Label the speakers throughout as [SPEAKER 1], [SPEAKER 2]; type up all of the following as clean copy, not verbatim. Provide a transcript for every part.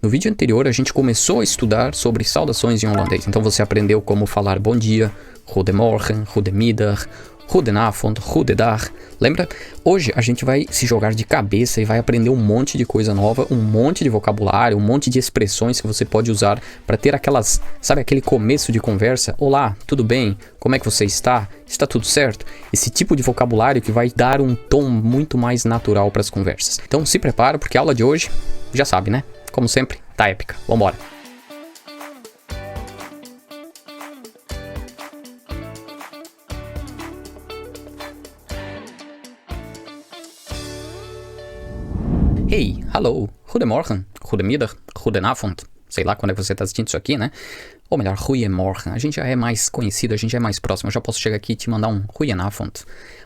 [SPEAKER 1] No vídeo anterior, a gente começou a estudar sobre saudações em holandês. Então você aprendeu como falar bom dia, goedemorgen, goedemiddag, goedenavond, goedendag. Lembra? Hoje a gente vai se jogar de cabeça e vai aprender um monte de coisa nova, um monte de vocabulário, um monte de expressões que você pode usar para ter aquelas, sabe, aquele começo de conversa. Olá, tudo bem? Como é que você está? Está tudo certo? Esse tipo de vocabulário que vai dar um tom muito mais natural para as conversas. Então se prepara porque a aula de hoje, já sabe, né? Como sempre, tá épica. Vambora! Hey, hallo, goedemorgen, goedemiddag, goedenavond. Sei lá quando é que você está assistindo isso aqui, né? Ou melhor, goeiemorgen. A gente já é mais conhecido, a gente já é mais próximo. Eu já posso chegar aqui e te mandar um goedenavond.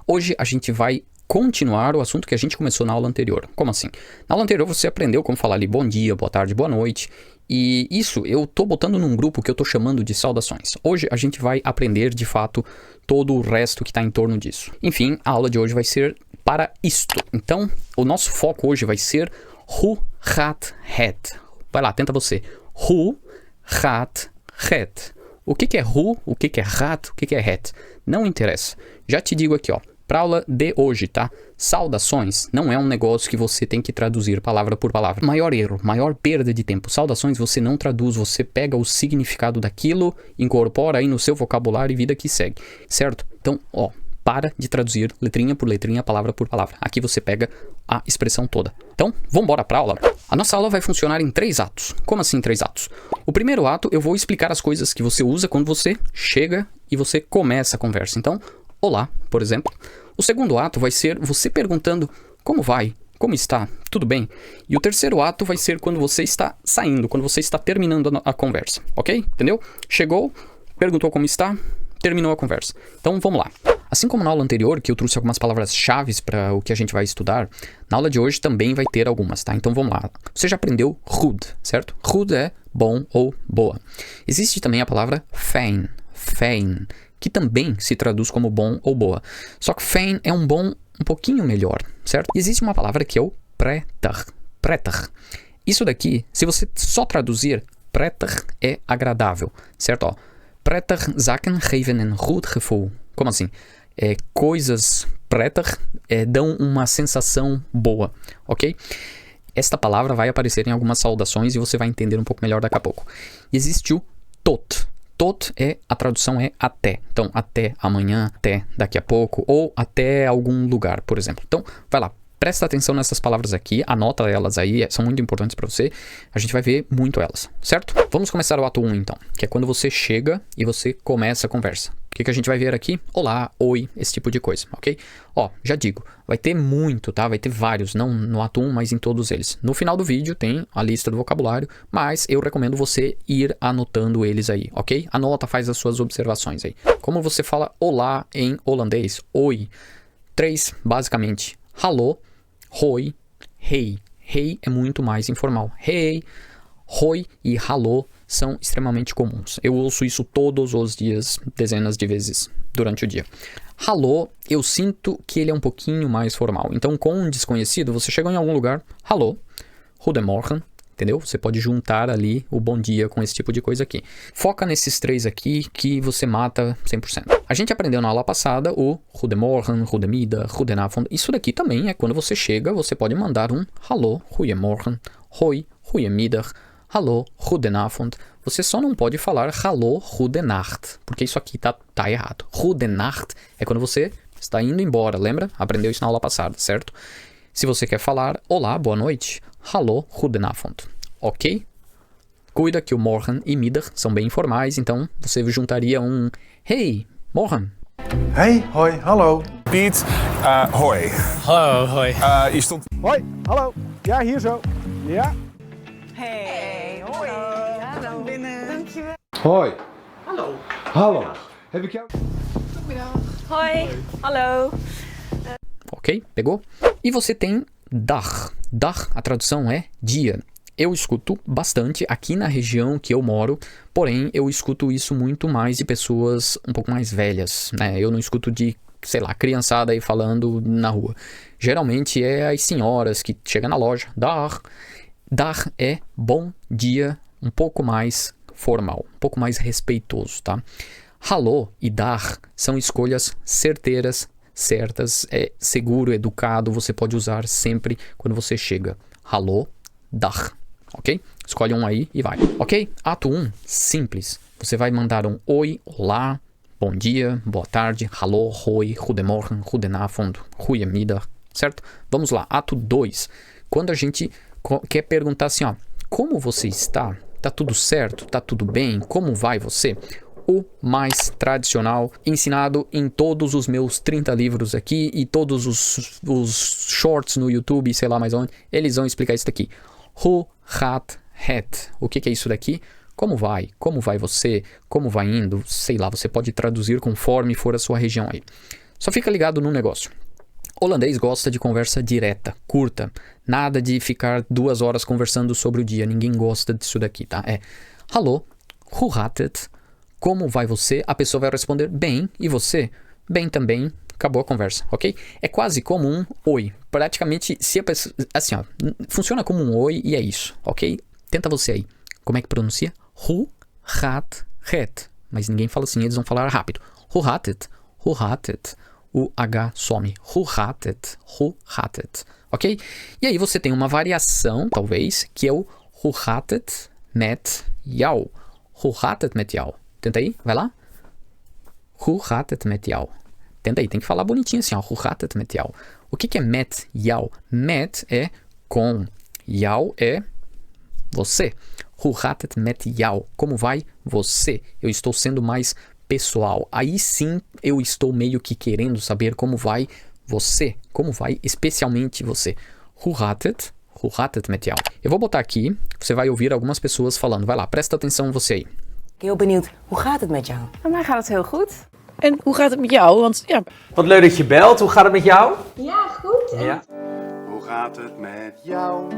[SPEAKER 1] Hoje a gente vai continuar o assunto que a gente começou na aula anterior. Como assim? Na aula anterior você aprendeu como falar ali bom dia, boa tarde, boa noite. E isso eu tô botando num grupo que eu tô chamando de saudações. Hoje a gente vai aprender de fato todo o resto que está em torno disso. Enfim, a aula de hoje vai ser para isto. Então, o nosso foco hoje vai ser hoe gaat het? Vai lá, tenta você. Hoe gaat het? O que é hoe? O que é gaat? O que é het? Não interessa. Já te digo aqui, ó. Para aula de hoje, tá? Saudações não é um negócio que você tem que traduzir palavra por palavra. Maior erro, maior perda de tempo. Saudações você não traduz, você pega o significado daquilo, incorpora aí no seu vocabulário e vida que segue, certo? Então, ó, para de traduzir letrinha por letrinha, palavra por palavra. Aqui você pega a expressão toda. Então, vamos embora para a aula. A nossa aula vai funcionar em 3 atos. Como assim 3 atos? O primeiro ato, eu vou explicar as coisas que você usa quando você chega e você começa a conversa. Então, olá, por exemplo. O segundo ato vai ser você perguntando como vai, como está, tudo bem? E o terceiro ato vai ser quando você está saindo, quando você está terminando a conversa, ok? Entendeu? Chegou, perguntou como está, terminou a conversa. Então vamos lá. Assim como na aula anterior, que eu trouxe algumas palavras-chave para o que a gente vai estudar, na aula de hoje também vai ter algumas, tá? Então vamos lá. Você já aprendeu goed, certo? Goed é bom ou boa. Existe também a palavra fijn, fijn, que também se traduz como bom ou boa. Só que fijn é um bom um pouquinho melhor, certo? E existe uma palavra que é o prettig, prettig. Isso daqui, se você só traduzir, prettig é agradável, certo? Ó, prettig zaken geven een goed gevoel. Como assim? Coisas prettig dão uma sensação boa, ok? Esta palavra vai aparecer em algumas saudações e você vai entender um pouco melhor daqui a pouco. Existe o tot. Tot a tradução é até. Então, até amanhã, até daqui a pouco, ou até algum lugar, por exemplo. Então, vai lá, presta atenção nessas palavras aqui, anota elas aí, são muito importantes para você. A gente vai ver muito elas, certo? Vamos começar o ato 1 então, que é quando você chega e você começa a conversa. O que a gente vai ver aqui? Olá, oi, esse tipo de coisa, ok? Ó, já digo, vai ter muito, tá? Vai ter vários, não no ato 1, mas em todos eles. No final do vídeo tem a lista do vocabulário, mas eu recomendo você ir anotando eles aí, ok? Anota, faz as suas observações aí. Como você fala olá em holandês? Oi. 3, basicamente. Hallo, hoi, hey. Hey é muito mais informal. Hey, hoi e hallo são extremamente comuns. Eu ouço isso todos os dias, dezenas de vezes durante o dia. Hallo, eu sinto que ele é um pouquinho mais formal. Então, com um desconhecido, você chegou em algum lugar, hallo, goedemorgen, entendeu? Você pode juntar ali o bom dia com esse tipo de coisa aqui. Foca nesses 3 aqui que você mata 100%. A gente aprendeu na aula passada o goedemorgen, goedemiddag, goedenavond. Isso daqui também é quando você chega, você pode mandar um hallo, goeiemorgen, hoi, goeiemiddag, hallo, goedenavond. Você só não pode falar hallo, goedenacht, porque isso aqui tá errado. Goedenacht é quando você está indo embora, lembra? Aprendeu isso na aula passada, certo? Se você quer falar olá, boa noite, hallo, goedenavond, ok? Cuida que o morgen e middag são bem informais, então você juntaria um hey, morgen.
[SPEAKER 2] Hey, hoi, hallo.
[SPEAKER 3] Piet, hoi.
[SPEAKER 4] Hallo, hoi.
[SPEAKER 3] Je stond...
[SPEAKER 2] Hoi, hallo. Ja, hier zo. Ja.
[SPEAKER 5] Hey, hoi. Hallo. Binnen. Dankjewel.
[SPEAKER 2] Hoi. Hallo. Hallo. Heb ik jou...
[SPEAKER 5] Hoi. Hallo.
[SPEAKER 1] Ok, pegou? E você tem dag. Dag, a tradução é dia. Eu escuto bastante aqui na região que eu moro, porém eu escuto isso muito mais de pessoas um pouco mais velhas, né? Eu não escuto de, sei lá, criançada aí falando na rua. Geralmente é as senhoras que chegam na loja, dag. Dag é bom dia, um pouco mais formal, um pouco mais respeitoso, tá? Hallo e dag são escolhas certeiras, certas, é seguro, educado, você pode usar sempre quando você chega. Hallo, dag, ok? Escolhe um aí e vai, ok? Ato 1, simples. Você vai mandar um oi, olá, bom dia, boa tarde, hallo, hoi, goedemorgen, goedenavond, goedemiddag, certo? Vamos lá, ato 2. Quando a gente quer perguntar assim, ó, como você está? Tá tudo certo? Tá tudo bem? Como vai você? O mais tradicional, ensinado em todos os meus 30 livros aqui e todos os shorts no YouTube, sei lá mais onde, eles vão explicar isso daqui. Hoe gaat het? O que é isso daqui? Como vai? Como vai você? Como vai indo? Sei lá, você pode traduzir conforme for a sua região aí. Só fica ligado num negócio. Holandês gosta de conversa direta, curta. Nada de ficar 2 horas conversando sobre o dia. Ninguém gosta disso daqui, tá? É, hallo, hoe gaat het? Como vai você? A pessoa vai responder bem. E você? Bem também. Acabou a conversa, ok? É quase como um oi. Praticamente, se a pessoa... Assim, ó. Funciona como um oi e é isso, ok? Tenta você aí. Como é que pronuncia? Hoe gaat het? Mas ninguém fala assim, eles vão falar rápido. Hoe gaat het? Hoe gaat het? O H some. Hoe gaat het? Hoe gaat het? Ok? E aí você tem uma variação, talvez, que é o hoe gaat het met jou. Hoe gaat het met jou? Tenta aí, vai lá. Hoe gaat het met jou? Tenta aí, tem que falar bonitinho assim, ó. Hoe gaat het met jou? O que é met jou? Met é com. Jou é você. Hoe gaat het met jou? Como vai você? Eu estou sendo mais pessoal. Aí sim eu estou meio que querendo saber como vai você. Como vai especialmente você. Hoe gaat het? Hoe gaat het met jou? Eu vou botar aqui, você vai ouvir algumas pessoas falando. Vai lá, presta atenção você aí.
[SPEAKER 4] Heel benieuwd, hoe gaat het met jou?
[SPEAKER 5] Bij mij gaat het heel goed.
[SPEAKER 6] En hoe gaat het met jou? Want ja,
[SPEAKER 7] Wat leuk dat je belt. Hoe gaat het met jou?
[SPEAKER 8] Ja, goed.
[SPEAKER 7] Ja.
[SPEAKER 2] Hoe gaat het met jou?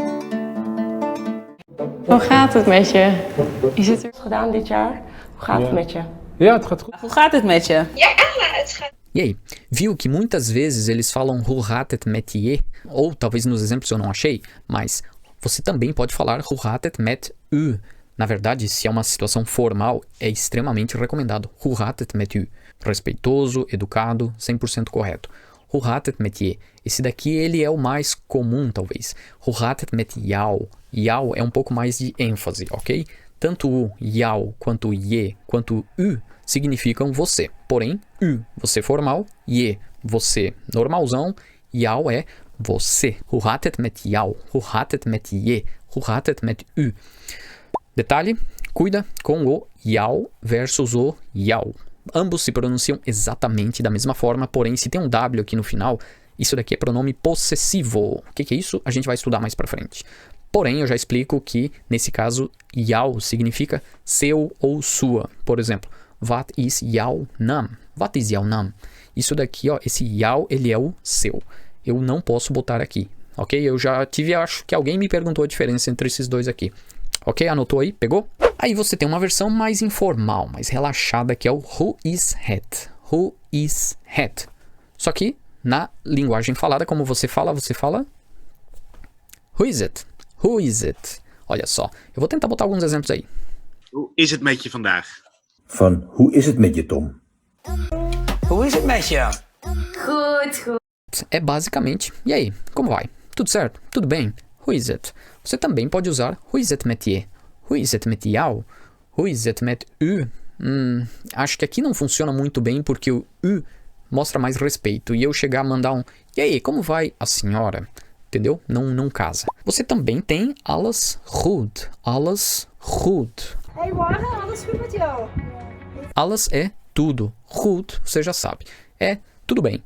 [SPEAKER 6] hoe gaat het met je? Is het er?
[SPEAKER 4] Gedaan dit jaar? Hoe gaat het met je?
[SPEAKER 2] Ja, het gaat goed.
[SPEAKER 6] Hoe gaat het met je?
[SPEAKER 8] Ja, het gaat.
[SPEAKER 1] E aí, viu que muitas vezes eles falam hoe gaat het met je? Ou talvez nos exemplos eu não achei, mas você também pode falar hoe gaat het met u. Na verdade, se é uma situação formal, é extremamente recomendado. Hoe gaat het met u? Respeitoso, educado, 100% correto. Hoe gaat het met je? Esse daqui ele é o mais comum, talvez. Hoe gaat het met jou? Jou é um pouco mais de ênfase, ok? Tanto o jou, quanto o je, quanto o u significam você. Porém, u, você formal, je, você normalzão, jou é você. Hoe gaat het met jou? Hoe gaat het met je? Hoe gaat het met u? Detalhe, cuida com o jou versus o jou. Ambos se pronunciam exatamente da mesma forma, porém, se tem um W aqui no final, isso daqui é pronome possessivo. O que é isso? A gente vai estudar mais pra frente. Porém, eu já explico que, nesse caso, jou significa seu ou sua. Por exemplo, wat is jouw naam? Wat is jouw naam? Isso daqui, ó, esse jou, ele é o seu. Eu não posso botar aqui, ok? Eu já tive, acho que alguém me perguntou a diferença entre esses dois aqui. Ok? Anotou aí? Pegou? Aí você tem uma versão mais informal, mais relaxada, que é o who is het. Who is het. Só que, na linguagem falada, como você fala who is it? Who is it? Olha só, eu vou tentar botar alguns exemplos aí.
[SPEAKER 9] Hoe is het met je vandaag?
[SPEAKER 10] Van, hoe is het met je, Tom?
[SPEAKER 7] Hoe is het met je?
[SPEAKER 8] Goed.
[SPEAKER 1] É basicamente, e aí, como vai? Tudo certo? Tudo bem? Who is it? Você também pode usar who is it met je? Who is it met jou? Who is it met u? Acho que aqui não funciona muito bem porque o u mostra mais respeito. E eu chegar a mandar um e aí, como vai a senhora? Entendeu? Não casa. Você também tem alles goed. Alles goed.
[SPEAKER 8] Hey morgen, alles goed met jou?
[SPEAKER 1] Alles é tudo. Goed, você já sabe. É tudo bem.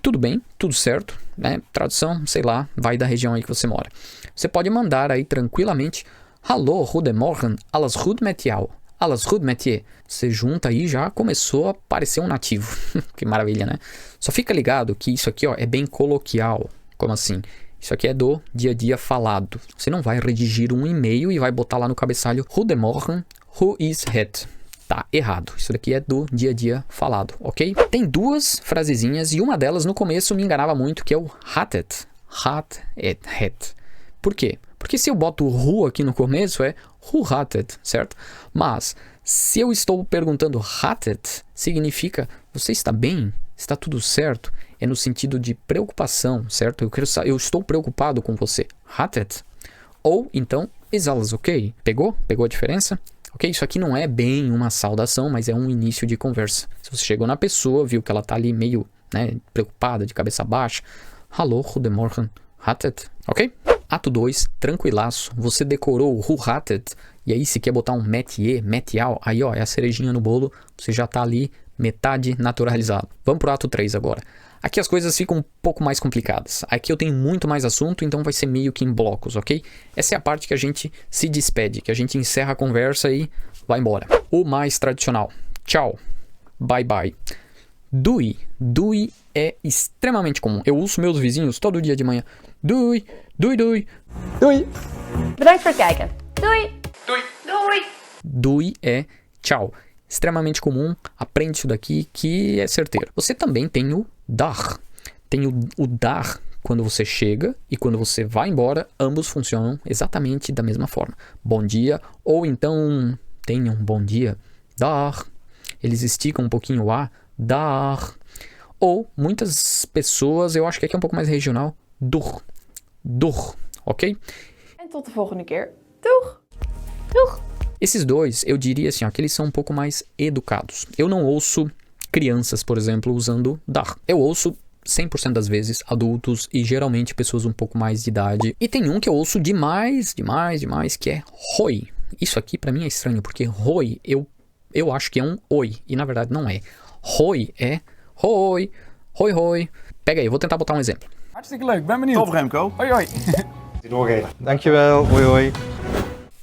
[SPEAKER 1] Tudo bem, tudo certo, né? Tradução, sei lá, vai da região aí que você mora. Você pode mandar aí tranquilamente hallo, goedemorgen, alles goed met jou? Alles goed met je? Você junta aí já começou a parecer um nativo. Que maravilha, né? Só fica ligado que isso aqui, ó, é bem coloquial. Como assim? Isso aqui é do dia a dia falado. Você não vai redigir um e-mail e vai botar lá no cabeçalho goedemorgen, who is het? Tá errado. Isso daqui é do dia a dia falado, ok? Tem 2 frasezinhas e uma delas no começo me enganava muito, que é o gaat het. Gaat het. Por quê? Porque se eu boto who aqui no começo é who hat it, certo? Mas se eu estou perguntando hat it, significa você está bem? Está tudo certo? É no sentido de preocupação, certo? Eu estou preocupado com você. Hat it? Ou então, is alles okay? Pegou? Pegou a diferença? Ok? Isso aqui não é bem uma saudação, mas é um início de conversa. Se você chegou na pessoa, viu que ela tá ali meio, né, preocupada, de cabeça baixa. Hallo, goedemorgen, hat it? Ok? Ato 2, tranquilaço. Você decorou o who hat it. E aí se quer botar um métier, métial, aí ó, é a cerejinha no bolo. Você já tá ali metade naturalizado. Vamos pro ato 3 agora. Aqui as coisas ficam um pouco mais complicadas. Aqui eu tenho muito mais assunto, então vai ser meio que em blocos, ok? Essa é a parte que a gente se despede, que a gente encerra a conversa e vai embora. O mais tradicional. Tchau. Bye bye. Doei. Doei é extremamente comum. Eu ouço meus vizinhos todo dia de manhã. Doei, doei, doei. Doei.
[SPEAKER 8] Bedankt voor het kijken. Doei.
[SPEAKER 9] Doei.
[SPEAKER 8] Doei.
[SPEAKER 1] Doei é tchau. Extremamente comum. Aprende isso daqui que é certeiro. Você também tem o dar. Tem o dar quando você chega e quando você vai embora. Ambos funcionam exatamente da mesma forma. Bom dia. Ou então tenha um bom dia. Dar. Eles esticam um pouquinho o A. Dar. Ou muitas pessoas, eu acho que aqui é um pouco mais regional. Doeg. Doeg. Ok?
[SPEAKER 6] En tot de volgende keer. Doeg!
[SPEAKER 8] Doeg.
[SPEAKER 1] Esses dois, eu diria assim, ó, que eles são um pouco mais educados. Eu não ouço crianças, por exemplo, usando dar. Eu ouço 100% das vezes adultos e geralmente pessoas um pouco mais de idade. E tem um que eu ouço demais, que é hoi. Isso aqui pra mim é estranho, porque hoi eu acho que é um oi, e na verdade não é. Hoi é hoi, hoi hoi. Pega aí, eu vou tentar botar um exemplo.
[SPEAKER 3] Hartstikke leuk, ben benieuwd.
[SPEAKER 2] Top Remco.
[SPEAKER 3] Hoi hoi.
[SPEAKER 2] Doorgeven.
[SPEAKER 3] Dankjewel, hoi hoi.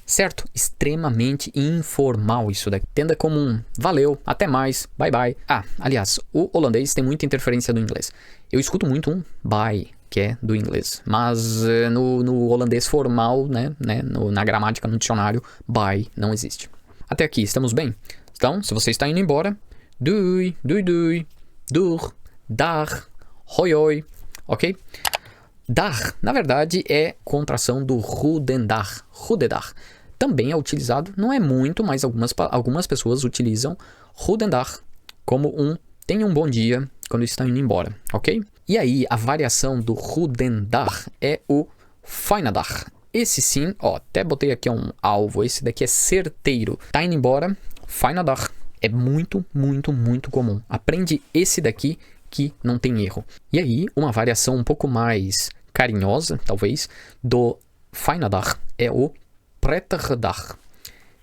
[SPEAKER 1] Certo? Extremamente informal isso daqui. Entenda como um valeu, até mais, bye bye. Ah, aliás, o holandês tem muita interferência do inglês. Eu escuto muito um bye, que é do inglês. Mas no holandês formal, né, na gramática, no dicionário, bye não existe. Até aqui, estamos bem? Então, se você está indo embora, doei, doei, doei, doeg, dag, hoi hoi, ok? Dar, na verdade, é contração do goedendag. Goedendag. Também é utilizado, não é muito, mas algumas pessoas utilizam goedendag como um tenha um bom dia quando estão indo embora, ok? E aí, a variação do goedendag é o fijne dag. Esse sim, ó, até botei aqui um alvo, esse daqui é certeiro. Tá indo embora, fijne dag. É muito, muito, muito comum. Aprende esse daqui que não tem erro. E aí, uma variação um pouco mais carinhosa, talvez, do fijne dag é o prettige dag.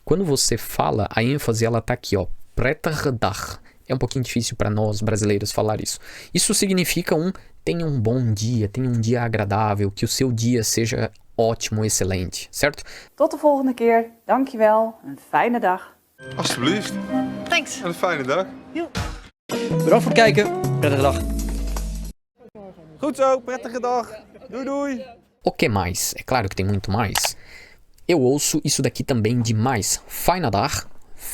[SPEAKER 1] Quando você fala, a ênfase ela tá aqui, ó, prettige dag. É um pouquinho difícil para nós brasileiros falar isso. Isso significa tenha um bom dia, tenha um dia agradável, que o seu dia seja ótimo, excelente, certo?
[SPEAKER 5] Tot de volgende keer. Dankjewel. Een fijne dag.
[SPEAKER 3] Alsjeblieft.
[SPEAKER 8] Thanks.
[SPEAKER 3] En een fijne dag.
[SPEAKER 7] Bedankt voor het kijken. Prettige dag.
[SPEAKER 3] Goed zo, prettige dag. Doei doei.
[SPEAKER 1] O que mais? É claro que tem muito mais. Eu ouço isso daqui também demais. Fijne dag,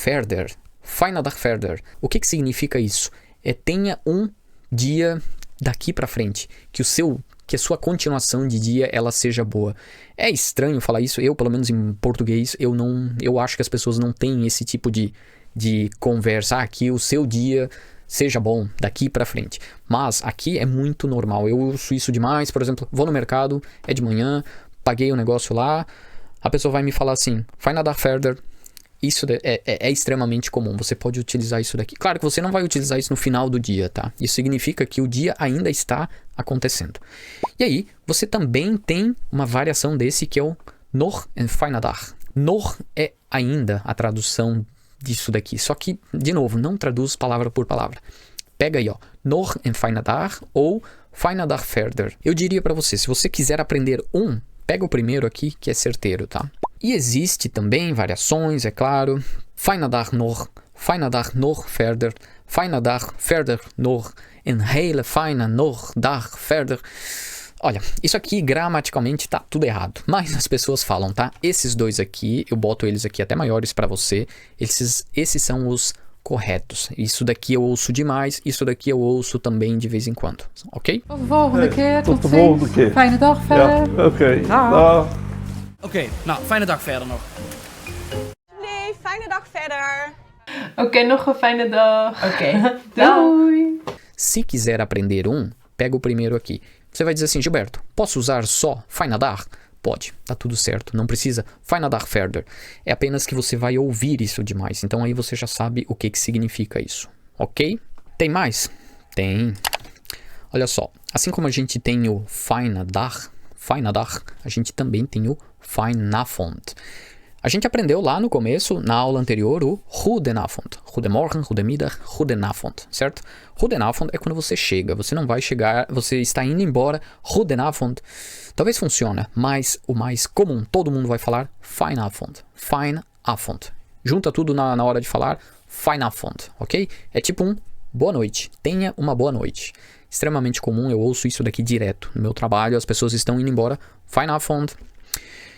[SPEAKER 1] verder. Fijne dag, verder. O que significa isso? É tenha um dia daqui pra frente. Que a sua continuação de dia ela seja boa. É estranho falar isso. Eu, pelo menos em português, eu acho que as pessoas não têm esse tipo de conversa. Que o seu dia seja bom daqui pra frente. Mas aqui é muito normal. Eu uso isso demais. Por exemplo, vou no mercado, é de manhã, paguei o negócio lá, a pessoa vai me falar assim, fijne dag verder. Isso é extremamente comum. Você pode utilizar isso daqui. Claro que você não vai utilizar isso no final do dia, tá? Isso significa que o dia ainda está acontecendo. E aí, você também tem uma variação desse que é o nog en fijne dag. Nog é ainda a tradução disso daqui. Só que, de novo, não traduz palavra por palavra. Pega aí, ó. Nog en fijne dag ou fijne dag verder. Eu diria para você, se você quiser aprender pega o primeiro aqui, que é certeiro, tá? E existe também variações, é claro. Fijne dag nog verder. Fijne dag verder nog. Een hele fijne nog dag verder. Olha, isso aqui gramaticalmente tá tudo errado, mas as pessoas falam, tá? Esses dois aqui, eu boto eles aqui até maiores para você. Esses são os corretos. Isso daqui eu ouço demais, isso daqui eu ouço também de vez em quando, ok?
[SPEAKER 6] Tot de volgende keer.
[SPEAKER 2] Tot de volgende keer.
[SPEAKER 6] Fijne dag verder.
[SPEAKER 2] Ja, oké.
[SPEAKER 6] Dag.
[SPEAKER 2] Dag.
[SPEAKER 7] Oké, nou, fijne dag verder nog.
[SPEAKER 4] Nee, fijne dag verder.
[SPEAKER 6] Oké, nog een fijne dag.
[SPEAKER 4] Oké.
[SPEAKER 6] Doei.
[SPEAKER 1] Se quiser aprender pega o primeiro aqui. Você vai dizer assim, Gilberto, posso usar só fijne dag? Pode, tá tudo certo, não precisa fijne dag verder. É apenas que você vai ouvir isso demais, então aí você já sabe o que significa isso, ok? Tem mais? Tem. Olha só, assim como a gente tem o fijne dag, a gente também tem o fijnavond. A gente aprendeu lá no começo, na aula anterior, o goedenavond. Goedemorgen, goedemiddag, goedenavond, certo? Goedenavond é quando você chega, você não vai chegar, você está indo embora, goedenavond. Talvez funcione, mas o mais comum, todo mundo vai falar fijnavond, fijnavond. Junta tudo na hora de falar fijnavond, ok? É tipo boa noite, tenha uma boa noite. Extremamente comum, eu ouço isso daqui direto. No meu trabalho, as pessoas estão indo embora, fijnavond.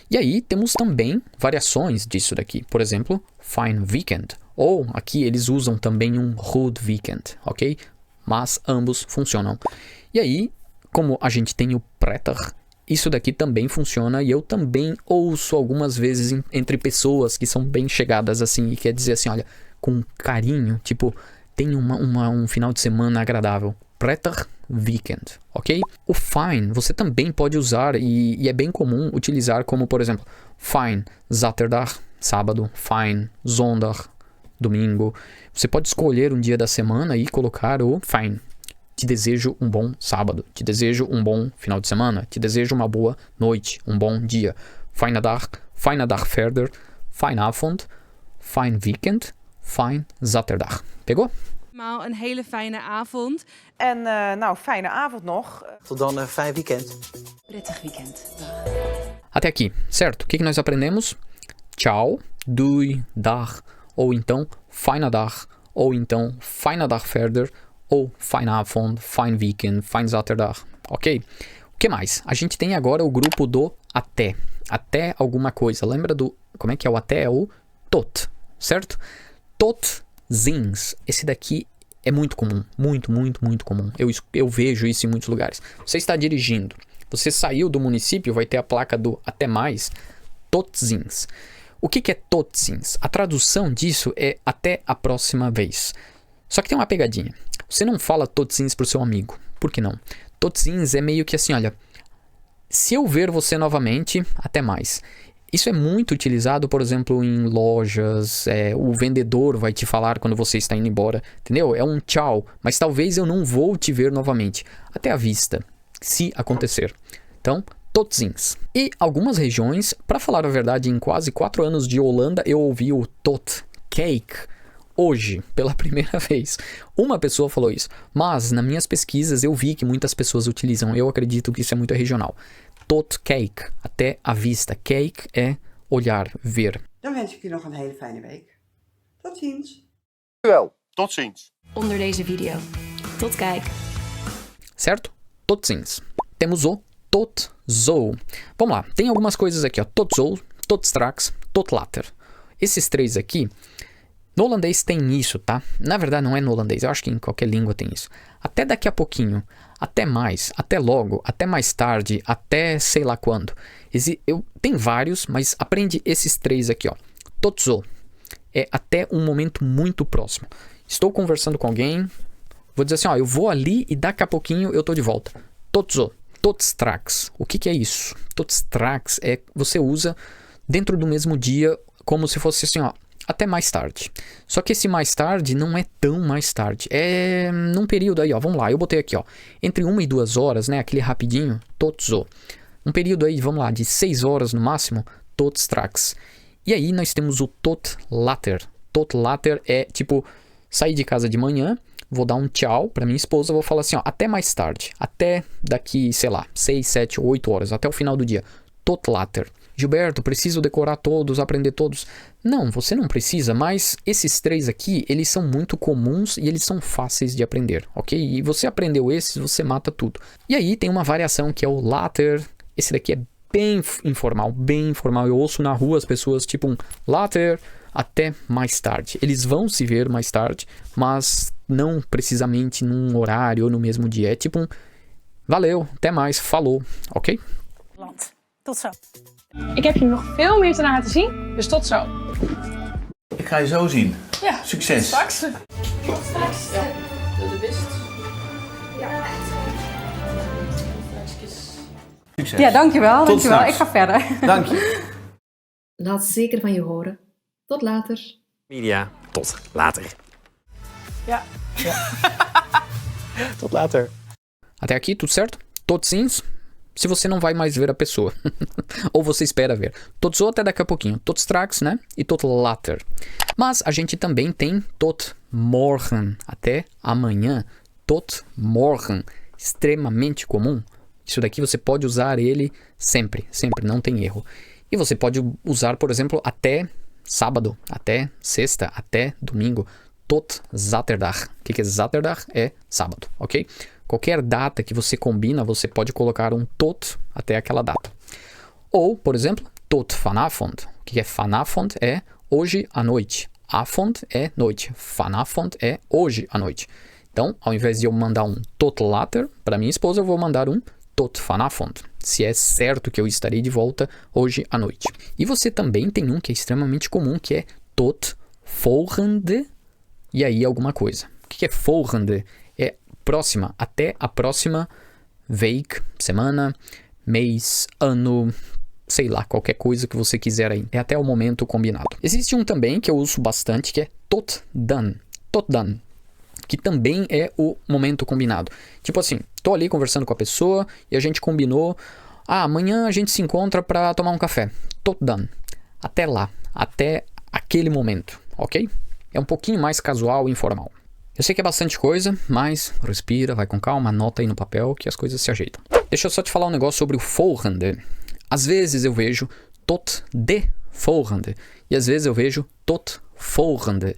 [SPEAKER 1] E aí temos também variações disso daqui. Por exemplo, fijn weekend. Ou aqui eles usam também goed weekend, ok? Mas ambos funcionam. E aí, como a gente tem o prettig, isso daqui também funciona. E eu também ouço algumas vezes entre pessoas que são bem chegadas assim. E quer dizer assim, olha, com carinho, tipo, tem um final de semana agradável. Prettig weekend, ok? O fijn você também pode usar e é bem comum utilizar como, por exemplo, fijn zaterdag, sábado, fijn zondag, domingo. Você pode escolher um dia da semana e colocar o fijn. Te desejo um bom sábado, te desejo um bom final de semana, te desejo uma boa noite, um bom dia. Fijne dag verder, fijnavond, fijn weekend, fijn zaterdag. Pegou?
[SPEAKER 11] Een hele fijne avond.
[SPEAKER 5] En nou, fijne avond nog.
[SPEAKER 7] Tot dan, fijn weekend.
[SPEAKER 4] Prettig weekend.
[SPEAKER 1] Até aqui, certo? O que nós aprendemos? Tchau, doei, dag, ou então fijne dag, ou então fijne dag verder, ou fijnavond, fijn weekend, fijn zaterdag, ok? O que mais? A gente tem agora o grupo do até. Até alguma coisa. Lembra do... Como é que é o até? É o tot, certo? Tot ziens. Esse daqui é muito comum. Muito, muito, muito comum. Eu vejo isso em muitos lugares. Você está dirigindo. Você saiu do município, vai ter a placa do até mais. Tot ziens. O que é tot ziens? A tradução disso é até a próxima vez. Só que tem uma pegadinha. Você não fala tot ziens pro seu amigo. Por que não? Tot ziens é meio que assim, olha... Se eu ver você novamente, até mais. Isso é muito utilizado, por exemplo, em lojas. O vendedor vai te falar quando você está indo embora. Entendeu? É um tchau. Mas talvez eu não vou te ver novamente. Até a vista. Se acontecer. Então, tot ziens. E algumas regiões, para falar a verdade, em quase 4 anos de Holanda, eu ouvi o tot cake. Hoje, pela primeira vez. Uma pessoa falou isso. Mas, nas minhas pesquisas, eu vi que muitas pessoas utilizam. Eu acredito que isso é muito regional. Tot cake. Até a vista. Cake é olhar, ver.
[SPEAKER 12] Dan wens ik u nog een hele fijne week. Tot ziens.
[SPEAKER 2] Wel, tot ziens.
[SPEAKER 8] Onder deze video. Tot kijk.
[SPEAKER 1] Certo? Tot ziens. Temos o tot zo. Vamos lá. Tem algumas coisas aqui, ó. Tot zo, tot straks, tot later. Esses 3 aqui... No holandês tem isso, tá? Na verdade não é no holandês, eu acho que em qualquer língua tem isso. Até daqui a pouquinho, até mais, até logo, até mais tarde, até sei lá quando. Tem vários, mas aprende esses 3 aqui, ó. Tot zo é até um momento muito próximo. Estou conversando com alguém, vou dizer assim, ó, eu vou ali e daqui a pouquinho eu tô de volta. Tot zo, tot straks. O que é isso? Tot straks é você usa dentro do mesmo dia como se fosse assim, ó. Até mais tarde. Só que esse mais tarde não é tão mais tarde. É num período aí, ó. Vamos lá, eu botei aqui, ó. Entre 1 e 2 horas, né? Aquele rapidinho, tot zo. Um período aí, vamos lá, de 6 horas no máximo, tot straks. E aí nós temos o tot later. Tot later é tipo, sair de casa de manhã, vou dar um tchau pra minha esposa, vou falar assim, ó, até mais tarde. Até daqui, sei lá, 6, 7, 8 horas, até o final do dia. Tot later. Gilberto, preciso decorar todos, aprender todos. Não, você não precisa, mas esses 3 aqui, eles são muito comuns e eles são fáceis de aprender, ok? E você aprendeu esses, você mata tudo. E aí tem uma variação que é o later. Esse daqui é bem informal, bem informal. Eu ouço na rua as pessoas tipo um later, até mais tarde. Eles vão se ver mais tarde, mas não precisamente num horário ou no mesmo dia. É tipo um valeu, até mais, falou, ok?
[SPEAKER 5] Tot zo.
[SPEAKER 6] Ik heb je nog veel meer te laten zien, dus tot zo.
[SPEAKER 10] Ik ga je zo zien.
[SPEAKER 6] Ja,
[SPEAKER 10] Succes.
[SPEAKER 6] straks. Tot straks. Ja, de best.
[SPEAKER 10] Succes.
[SPEAKER 5] Ja, dankjewel.
[SPEAKER 10] Tot straks.
[SPEAKER 5] Ik ga verder.
[SPEAKER 10] Dank je.
[SPEAKER 8] Laat zeker van je horen. Tot later.
[SPEAKER 3] Media, tot later.
[SPEAKER 5] Ja.
[SPEAKER 3] Tot later.
[SPEAKER 1] Até aqui, tudo certo? Todos sims? Se você não vai mais ver a pessoa. Ou você espera ver. Tot zo até daqui a pouquinho. Tot straks, né? E tot later. Mas a gente também tem tot morgen. Até amanhã. Tot morgen. Extremamente comum. Isso daqui você pode usar ele sempre. Sempre, não tem erro. E você pode usar, por exemplo, até sábado. Até sexta. Até domingo. Tot zaterdag. O que é zaterdag? É sábado, ok? Qualquer data que você combina, você pode colocar um tot até aquela data. Ou, por exemplo, tot vanavond. O que é vanavond? É hoje à noite. Avond é noite. Vanavond é hoje à noite. Então, ao invés de eu mandar um tot later para minha esposa, eu vou mandar um tot vanavond. Se é certo que eu estarei de volta hoje à noite. E você também tem um que é extremamente comum, que é tot volgende e aí alguma coisa. O que é volgende? É próxima, até a próxima week, semana, mês, ano, sei lá, qualquer coisa que você quiser aí. É até o momento combinado. Existe um também que eu uso bastante, que é tot dan. Tot dan. Que também é o momento combinado. Tipo assim, tô ali conversando com a pessoa e a gente combinou, amanhã a gente se encontra para tomar um café. Tot dan. Até lá, até aquele momento, ok? É um pouquinho mais casual e informal. Eu sei que é bastante coisa, mas respira, vai com calma, anota aí no papel que as coisas se ajeitam. Deixa eu só te falar um negócio sobre o volgende. Às vezes eu vejo tot de volgende e às vezes eu vejo tot volgende.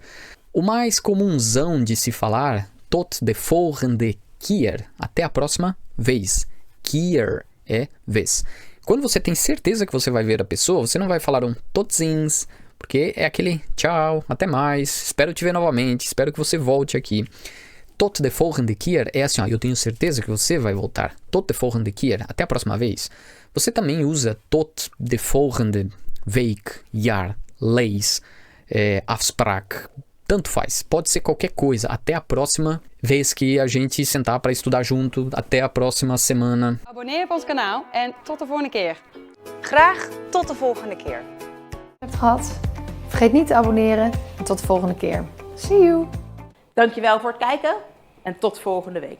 [SPEAKER 1] O mais comunzão de se falar, tot de volgende keer, até a próxima vez. Keer é vez. Quando você tem certeza que você vai ver a pessoa, você não vai falar um tot ziens, porque é aquele tchau, até mais, espero te ver novamente, espero que você volte aqui. Tot de volgende keer é assim, ó, eu tenho certeza que você vai voltar. Tot de volgende keer, até a próxima vez. Você também usa tot de volgende week, jaar, lees, afspraak, tanto faz. Pode ser qualquer coisa, até a próxima vez que a gente sentar para estudar junto, até a próxima semana.
[SPEAKER 4] Abonneer op ons kanaal en tot de volgende keer. Graag tot de volgende keer.
[SPEAKER 6] Hebt gehad. Vergeet niet te abonneren en tot de volgende keer. See you.
[SPEAKER 5] Dankjewel voor het kijken en tot volgende week.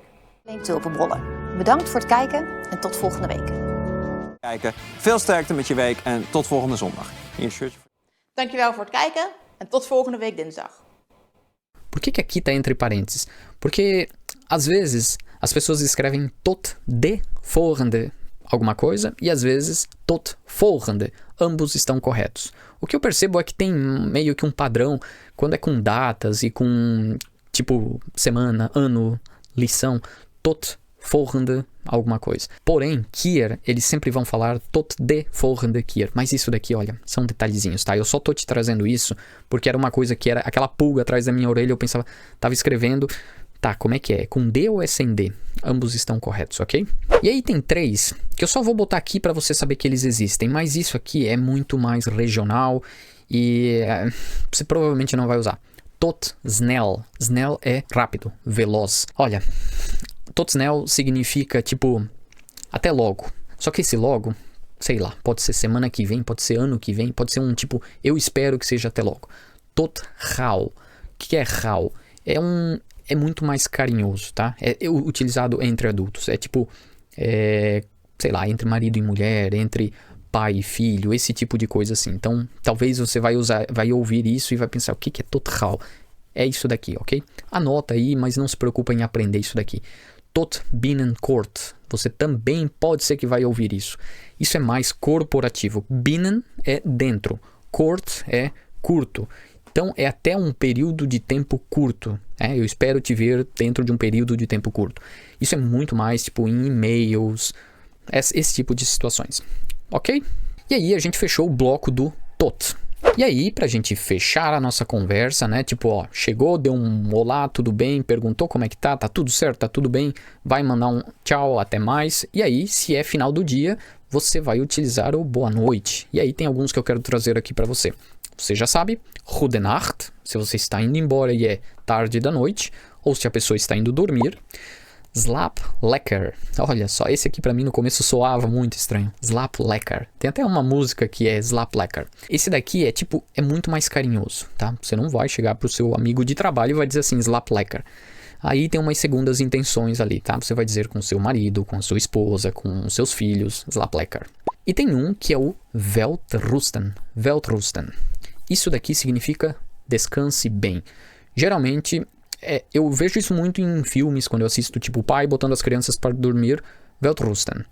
[SPEAKER 8] Tulpenbollen. Bedankt voor het kijken en tot volgende week.
[SPEAKER 3] Kijken. Veel sterkte met je week en tot volgende zondag. Hier een shirtje.
[SPEAKER 5] Dankjewel voor het kijken en tot volgende week dinsdag.
[SPEAKER 1] Por que aqui está entre parênteses? Porque, às vezes, as pessoas escrevem tot de volgende alguma coisa e, às vezes, tot volgende. Ambos estão corretos. O que eu percebo é que tem meio que um padrão quando é com datas e com, tipo, semana, ano, lição, tot volgende alguma coisa. Porém, keer, eles sempre vão falar tot de volgende keer. Mas isso daqui, olha, são detalhezinhos, tá? Eu só tô te trazendo isso porque era uma coisa que era aquela pulga atrás da minha orelha. Eu pensava, tava escrevendo, tá, como é que é? Com D ou é sem D? Ambos estão corretos, ok? E aí tem três que eu só vou botar aqui para você saber que eles existem. Mas isso aqui é muito mais regional e você provavelmente não vai usar. Tot snel. Snel é rápido, veloz. Olha, tot snel significa, tipo, até logo. Só que esse logo, sei lá, pode ser semana que vem, pode ser ano que vem, pode ser um tipo, eu espero que seja até logo. Tot gauw. O que é gauw? É muito mais carinhoso, tá? É utilizado entre adultos. É tipo, sei lá, entre marido e mulher, entre pai e filho, esse tipo de coisa assim. Então, talvez você vai ouvir isso e vai pensar, o que é tot gauw? É isso daqui, ok? Anota aí, mas não se preocupa em aprender isso daqui. Tot binnenkort. Você também pode ser que vai ouvir isso. Isso é mais corporativo. Binnen é dentro. Kort é curto. Então, é até um período de tempo curto. Eu espero te ver dentro de um período de tempo curto. Isso é muito mais, tipo, em e-mails, esse tipo de situações. Ok? E aí, a gente fechou o bloco do tot. E aí, pra gente fechar a nossa conversa, né? Tipo, ó, chegou, deu um olá, tudo bem, perguntou como é que tá tudo certo, tá tudo bem, vai mandar um tchau, até mais. E aí, se é final do dia, você vai utilizar o boa noite. E aí tem alguns que eu quero trazer aqui para você. Você já sabe, Gute Nacht, se você está indo embora e é tarde da noite, ou se a pessoa está indo dormir. Slaap lekker. Olha só, esse aqui para mim no começo soava muito estranho. Slaap lekker. Tem até uma música que é Slaap lekker. Esse daqui é muito mais carinhoso, tá? Você não vai chegar pro seu amigo de trabalho e vai dizer assim, Slaap lekker. Aí tem umas segundas intenções ali, tá? Você vai dizer com seu marido, com a sua esposa, com seus filhos, Slaap lekker. E tem um que é o Welterusten. Welterusten. Isso daqui significa descanse bem. Geralmente, eu vejo isso muito em filmes, quando eu assisto, tipo, o pai botando as crianças para dormir. Welterusten.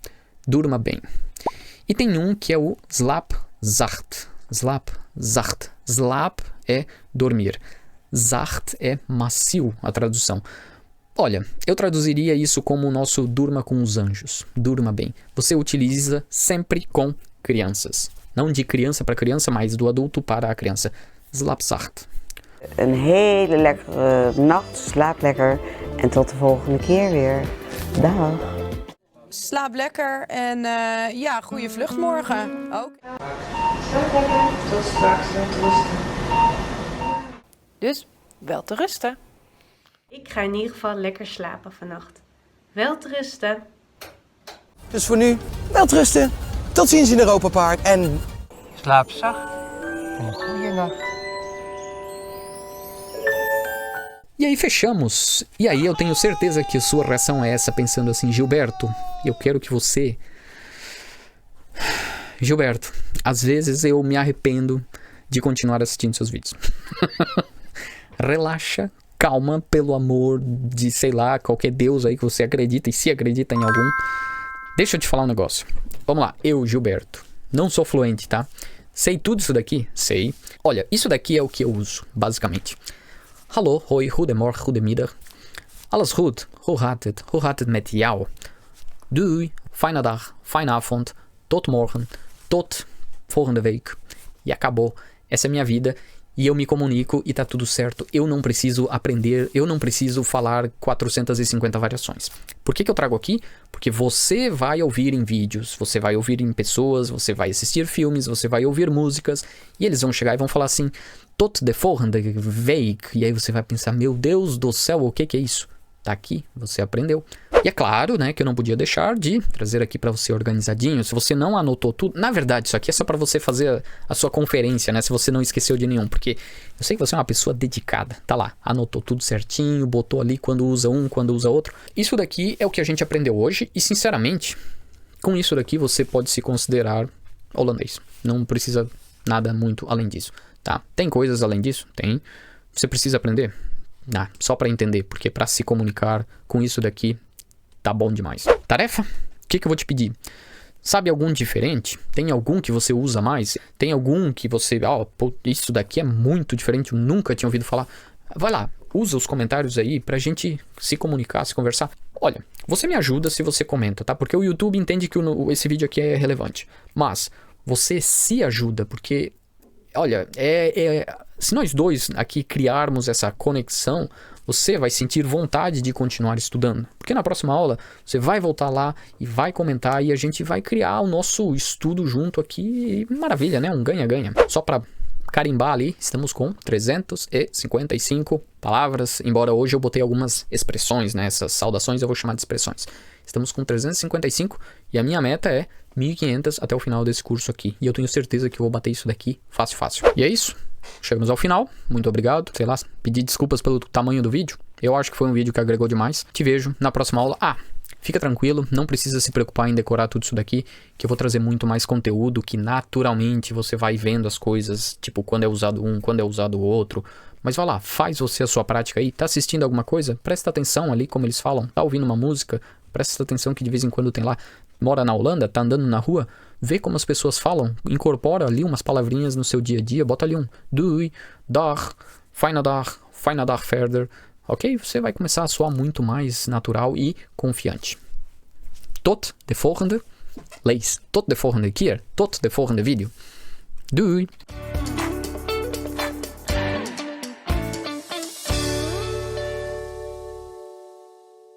[SPEAKER 1] Durma bem. E tem um que é o Slaap zacht. Slaap zacht. Slaap é dormir. Zacht é macio, a tradução. Olha, eu traduziria isso como o nosso durma com os anjos. Durma bem. Você utiliza sempre com crianças. Não de criança para criança, mas do adulto para a criança. Slaap zacht.
[SPEAKER 13] Een hele lekkere nacht, slaap lekker en tot de volgende keer weer. Dag.
[SPEAKER 4] Slaap lekker en ja, goede vlucht morgen ook.
[SPEAKER 12] Slaap lekker, tot straks, welterusten.
[SPEAKER 4] Dus wel te rusten.
[SPEAKER 11] Ik ga in ieder geval lekker slapen vannacht. Wel te rusten.
[SPEAKER 7] Dus voor nu, welterusten. Tot ziens in Europa Park en...
[SPEAKER 12] Slaap zacht en een goede nacht.
[SPEAKER 1] E aí fechamos. E aí eu tenho certeza que a sua reação é essa, pensando assim, Gilberto, eu quero que você... Gilberto, às vezes eu me arrependo de continuar assistindo seus vídeos. Relaxa, calma, pelo amor de, sei lá, qualquer Deus aí que você acredita, e se acredita em algum. Deixa eu te falar um negócio. Vamos lá, eu, Gilberto, não sou fluente, tá? Sei tudo isso daqui? Sei. Olha, isso daqui é o que eu uso, basicamente. Hallo, hoi, goedemorgen, goedemiddag. Alles goed, hoe gaat het met jou? Doei, fijne dag, fijne avond, tot morgen, tot volgende week. E acabou. Essa é a minha vida e eu me comunico e tá tudo certo. Eu não preciso aprender, eu não preciso falar 450 variações. Por que eu trago aqui? Porque você vai ouvir em vídeos, você vai ouvir em pessoas, você vai assistir filmes, você vai ouvir músicas e eles vão chegar e vão falar assim, tot de volgende week. E aí você vai pensar, meu Deus do céu, o que é isso? Tá aqui, você aprendeu. E é claro, né, que eu não podia deixar de trazer aqui para você organizadinho. Se você não anotou tudo, na verdade, isso aqui é só para você fazer a sua conferência, né, se você não esqueceu de nenhum, porque eu sei que você é uma pessoa dedicada. Tá lá, anotou tudo certinho, botou ali quando usa um, quando usa outro. Isso daqui é o que a gente aprendeu hoje e, sinceramente, com isso daqui você pode se considerar holandês. Não precisa nada muito além disso, tá? Tem coisas além disso? Tem. Você precisa aprender? Só para entender, porque para se comunicar com isso daqui tá bom demais. Tarefa? O que eu vou te pedir? Sabe algum diferente? Tem algum que você usa mais? Tem algum que você... isso daqui é muito diferente, eu nunca tinha ouvido falar. Vai lá, usa os comentários aí pra gente se comunicar, se conversar. Olha, você me ajuda se você comenta, tá? Porque o YouTube entende que esse vídeo aqui é relevante. Mas você se ajuda, porque... Olha, se nós dois aqui criarmos essa conexão, você vai sentir vontade de continuar estudando. Porque na próxima aula, você vai voltar lá e vai comentar e a gente vai criar o nosso estudo junto aqui. Maravilha, né? Um ganha-ganha. Só para carimbar ali, estamos com 355 palavras. Embora hoje eu botei algumas expressões, né? Essas saudações eu vou chamar de expressões. Estamos com 355 e a minha meta é 1.500 até o final desse curso aqui. E eu tenho certeza que eu vou bater isso daqui fácil, fácil. E é isso. Chegamos ao final. Muito obrigado. Sei lá, pedir desculpas pelo tamanho do vídeo. Eu acho que foi um vídeo que agregou demais. Te vejo na próxima aula. Fica tranquilo. Não precisa se preocupar em decorar tudo isso daqui, que eu vou trazer muito mais conteúdo, que naturalmente você vai vendo as coisas, tipo, quando é usado um, quando é usado o outro. Mas vai lá, faz você a sua prática aí. Tá assistindo alguma coisa? Presta atenção ali, como eles falam. Tá ouvindo uma música? Presta atenção que de vez em quando tem lá, mora na Holanda, tá andando na rua, vê como as pessoas falam, incorpora ali umas palavrinhas no seu dia a dia, bota ali um doei, dag, fijne dag verder, ok? Você vai começar a soar muito mais natural e confiante. Tot de volgende lees, tot de volgende keer, tot de volgende vídeo. Doei!